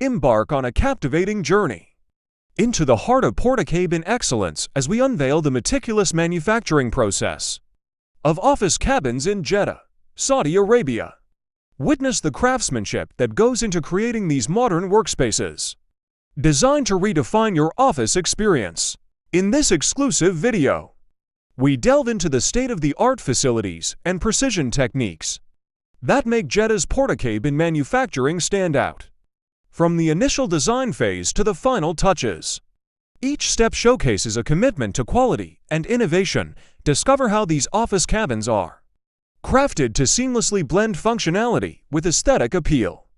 Embark on a captivating journey into the heart of Portacabin excellence as we unveil the meticulous manufacturing process of office cabins in Jeddah, Saudi Arabia. Witness the craftsmanship that goes into creating these modern workspaces, designed to redefine your office experience. In this exclusive video, we delve into the state-of-the-art facilities and precision techniques that make Jeddah's Portacabin manufacturing stand out. From the initial design phase to the final touches, each step showcases a commitment to quality and innovation. Discover how these office cabins are crafted to seamlessly blend functionality with aesthetic appeal,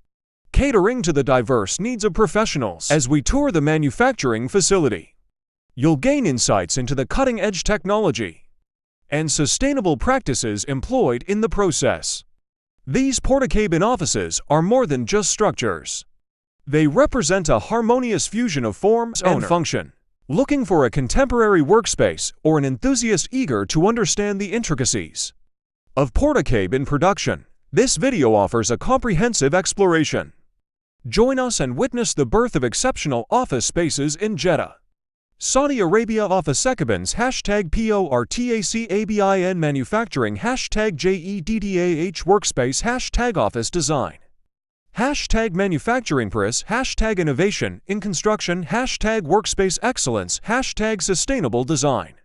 catering to the diverse needs of professionals. As we tour the manufacturing facility, you'll gain insights into the cutting-edge technology and sustainable practices employed in the process. These Portacabin offices are more than just structures. They represent a harmonious fusion of form and function. Looking for a contemporary workspace or an enthusiast eager to understand the intricacies of Portacabin production, this video offers a comprehensive exploration. Join us and witness the birth of exceptional office spaces in Jeddah, Saudi Arabia. Portacabins #PORTACABIN manufacturing #JEDDAH workspace #office design #manufacturing press #innovation in construction #workspace excellence #sustainable design.